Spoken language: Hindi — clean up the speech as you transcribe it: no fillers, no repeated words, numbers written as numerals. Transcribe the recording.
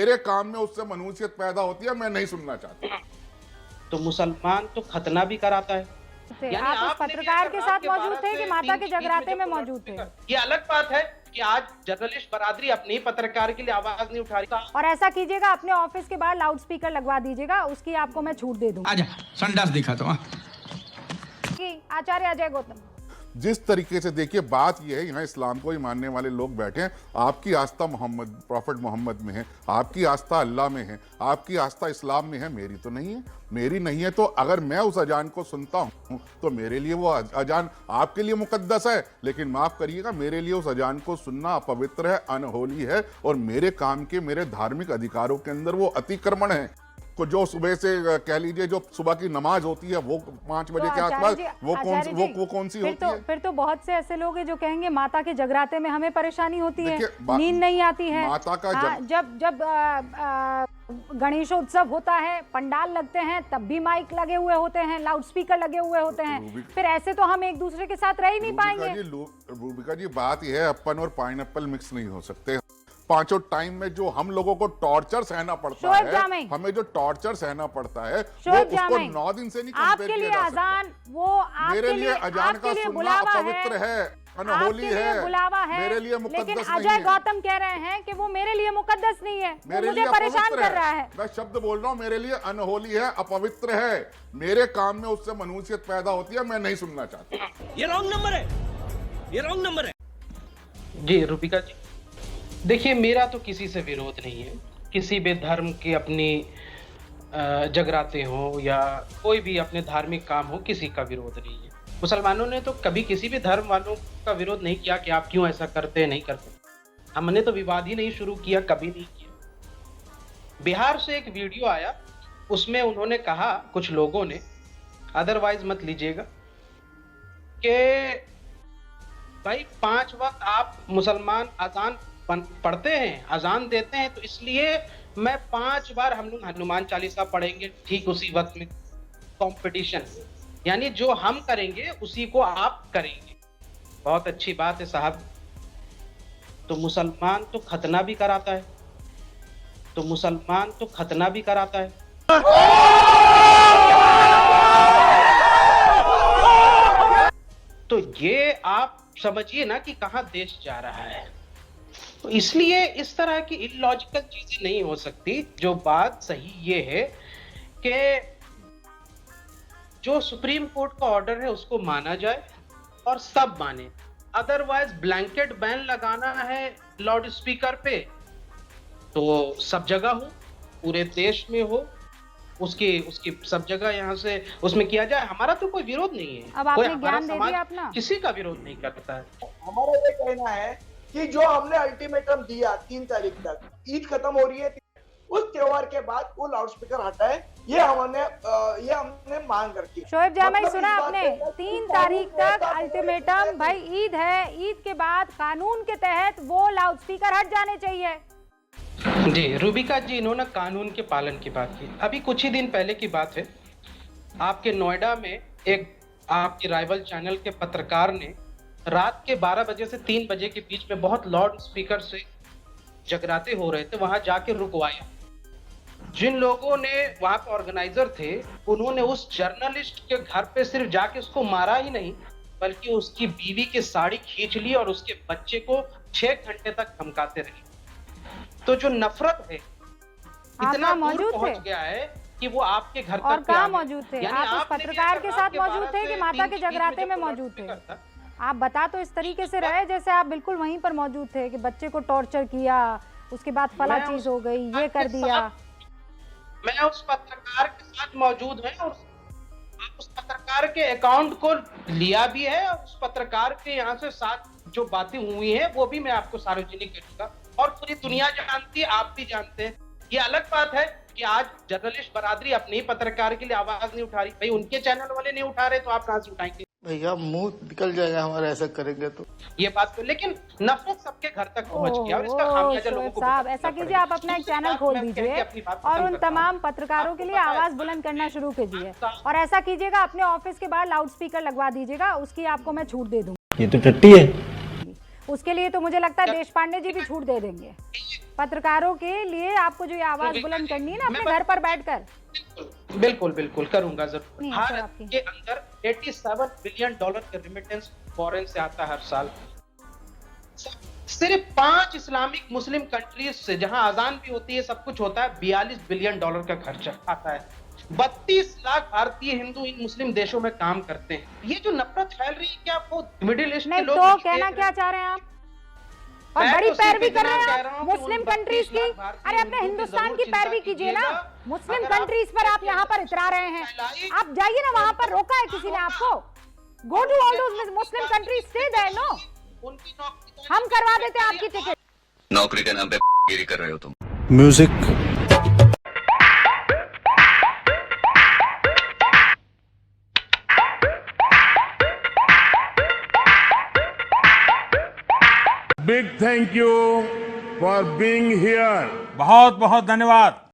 मेरे काम में उससे मनुष्यत पैदा होती है, मैं नहीं सुनना चाहता। तो मुसलमान तो खतना भी कराता है। आप उस पत्रकार के साथ मौजूद थे कि माता के जगराते में मौजूद थे? ये अलग बात है कि आज जर्नलिस्ट बरादरी अपने ही पत्रकार के लिए आवाज नहीं उठा रही। और ऐसा कीजिएगा, अपने ऑफिस के बाहर लाउड स्पीकर लगवा दीजिएगा, उसकी आपको मैं छूट दे दूं। आजा संडास दिखा तो आचार्य अजय गौतम, जिस तरीके से देखिए, बात यह है, यहाँ इस्लाम को ही मानने वाले लोग बैठे हैं। आपकी आस्था मोहम्मद, प्रॉफिट मोहम्मद में है, आपकी आस्था अल्लाह में है, आपकी आस्था इस्लाम में है, मेरी तो नहीं है। मेरी नहीं है तो अगर मैं उस अजान को सुनता हूँ तो मेरे लिए वो अजान आपके लिए मुकद्दस है, लेकिन माफ करिएगा, मेरे लिए उस अजान को सुनना अपवित्र है, अनहोली है, और मेरे काम के, मेरे धार्मिक अधिकारों के अंदर वो अतिक्रमण है। को जो सुबह से कह लीजिए, जो सुबह की नमाज होती है वो 5 बजे के आसपास, वो कौन सी होती है? फिर तो बहुत से ऐसे लोग हैं जो कहेंगे माता के जगराते में हमें परेशानी होती है, नींद नहीं आती है। माता का जब गणेशोत्सव होता है, पंडाल लगते हैं, तब भी माइक लगे हुए होते हैं, लाउड स्पीकर लगे हुए होते हैं। फिर ऐसे तो हम एक दूसरे के साथ रह ही नहीं पाएंगे। रूबिका जी, बात यह है, एप्पल और पाइनएप्पल मिक्स नहीं हो सकते। पांचों टाइम में जो हम लोगों को टॉर्चर सहना पड़ता है, हमें जो टॉर्चर सहना पड़ता है, वो उसको 9 दिन से नहीं कंपेयर किया जा सकता। अजान वो मेरे लिए अजान का सुनना अपवित्र है, अनहोली है, बुलावा है, मेरे लिए मुकद्दस नहीं है। अजय गौतम कह रहे हैं कि वो मेरे लिए मुकद्दस नहीं है, वो मुझे परेशान कर रहा है। मैं शब्द बोल रहा हूँ, मेरे लिए अनहोली है, अपवित्र है, मेरे काम में उससे मनुष्यत पैदा होती है, मैं नहीं सुनना चाहता। ये रॉन्ग नंबर है, ये रॉन्ग नंबर है। जी रूबिका जी, देखिए, मेरा तो किसी से विरोध नहीं है। किसी भी धर्म के अपनी जगराते हो या कोई भी अपने धार्मिक काम हो, किसी का विरोध नहीं है। मुसलमानों ने तो कभी किसी भी धर्म वालों का विरोध नहीं किया कि आप क्यों ऐसा करते हैं, नहीं करते। हमने तो विवाद ही नहीं शुरू किया, कभी नहीं किया। बिहार से एक वीडियो आया, उसमें उन्होंने कहा, कुछ लोगों ने, अदरवाइज मत लीजिएगा, कि भाई 5 वक्त आप मुसलमान अजान पढ़ते हैं, अजान देते हैं, तो इसलिए मैं 5 बार हम लोग हनुमान चालीसा पढ़ेंगे ठीक उसी वक्त में। कंपटीशन, यानी जो हम करेंगे उसी को आप करेंगे। बहुत अच्छी बात है साहब। तो मुसलमान तो खतना भी कराता है, तो मुसलमान तो खतना भी कराता है। तो ये आप समझिए ना कि कहां देश जा रहा है। तो इसलिए इस तरह की इलॉजिकल चीजें नहीं हो सकती। जो बात सही ये है कि जो सुप्रीम कोर्ट का ऑर्डर है उसको माना जाए और सब माने। अदरवाइज ब्लैंकेट बैन लगाना है लाउड स्पीकर पे, तो सब जगह हो, पूरे देश में हो, उसकी सब जगह यहाँ से उसमें किया जाए। हमारा तो कोई विरोध नहीं है। अब आपने ज्ञान दे दिया अपना, किसी का विरोध नहीं करता है। हमारा ये कहना है कि जो हमने अल्टीमेटम दिया 3 तारीख तक, ईद खत्म हो रही है, उस त्योहार के बाद वो लाउड स्पीकर हटाए, ये हमने मांग रखी है। शोएब जामाई, सुना आपने, 3 तारीख तक अल्टीमेटम। भाई ईद है, ईद के बाद कानून के तहत वो लाउड स्पीकर हट जाने चाहिए। जी रूबिका जी, इन्होंने कानून के पालन की बात की। अभी कुछ ही दिन पहले की बात है, आपके नोएडा में एक आपके राइवल चैनल के पत्रकार ने रात के 12 बजे से 3 बजे के बीच में बहुत लाउड स्पीकर से जगराते हो रहे थे, वहां जाके रुकवाया। जिन लोगों ने वहां पे ऑर्गेनाइजर थे, उन्होंने उस जर्नलिस्ट के घर पे सिर्फ जाके उसको मारा ही नहीं, बल्कि उसकी बीवी की साड़ी खींच ली और उसके बच्चे को 6 घंटे तक धमकाते रहे। तो जो नफरत है इतना दूर पहुंच गया है कि वो आपके घर और तक कहाँ मौजूद थे? आप उस पत्रकार के साथ मौजूद थे कि माता के जगराते में मौजूद थे? आप बता तो इस तरीके से रहे जैसे आप बिल्कुल वहीं पर मौजूद थे कि बच्चे को टॉर्चर किया, उसके बाद फला चीज हो गई, ये कर दिया। मैं उस पत्रकार के साथ मौजूद है और उस पत्रकार के अकाउंट को लिया भी है, और उस पत्रकार के यहाँ से साथ जो बातें हुई हैं वो भी मैं आपको सार्वजनिक करूंगा, और पूरी दुनिया जानती है, आप भी जानते हैं। ये अलग बात है कि आज जर्नलिस्ट बरादरी अपने ही पत्रकार के लिए आवाज नहीं उठा रही। भाई उनके चैनल वाले नहीं उठा रहे तो आप कहां से उठाएंगे? भैया मुंह निकल जाएगा हमारा ऐसा करेंगे तो। ये बात तो, लेकिन नफरत सबके घर तक पहुंच गया और इसका खामियाजा लोगों को साहब, ऐसा कीजिए, आप अपना एक चैनल खोल दीजिए और उन तमाम पत्रकारों के लिए आवाज बुलंद करना शुरू कीजिए। और ऐसा कीजिएगा, अपने ऑफिस के बाहर लाउड स्पीकर लगवा दीजिएगा, उसकी आपको मैं छूट दे दूंगी। ये तो टट्टी है। उसके लिए तो मुझे लगता है देश पांडे जी भी छूट दे देंगे। पत्रकारों के लिए आपको जो ये आवाज बुलंद करनी है ना अपने घर पर बैठकर। बिल्कुल बिल्कुल करूंगा जरूर। नहीं, भारत आपकी। के अंदर 87 बिलियन डॉलर के रिमिटेंस फॉरेन से आता है हर साल। सिर्फ 5 इस्लामिक मुस्लिम कंट्रीज से, जहां अजान भी होती है, सब कुछ होता है, 42 बिलियन डॉलर का खर्चा आता है। 32 लाख भारतीय हिंदू इन मुस्लिम देशों में काम करते हैं। ये जो नफरत फैल रही है, क्या आपको मिडिल ईस्ट के नहीं लोग तो नहीं कहना देख क्या रहे? चाह रहे हैं आप? और मैं बड़ी तो सिर्फ पैरवी कर इतना रहे कह हैं रहा आप हूं कि मुस्लिम उन कंट्रीज 32 की। लाख भारतीय अरे अपने हिंदू की हिंदुस्तान जरूर की चिंता पैरवी कीजिए ना। कीजिएगा। मुस्लिम अगर आप कंट्रीज पर आप यहाँ पर इतरा रहे हैं, फैलाई- आप जाइए ना वहां पर। रोका है किसी ने आपको? Go to all those Muslim countries, stay there. No, उनकी नौकरी- हम करवा देते हैं आपकी टिकट। नौकरी के नाम पे गिरी कर रहे हो तुम। Music. Big thank you for being here. बहुत बहुत धन्यवाद।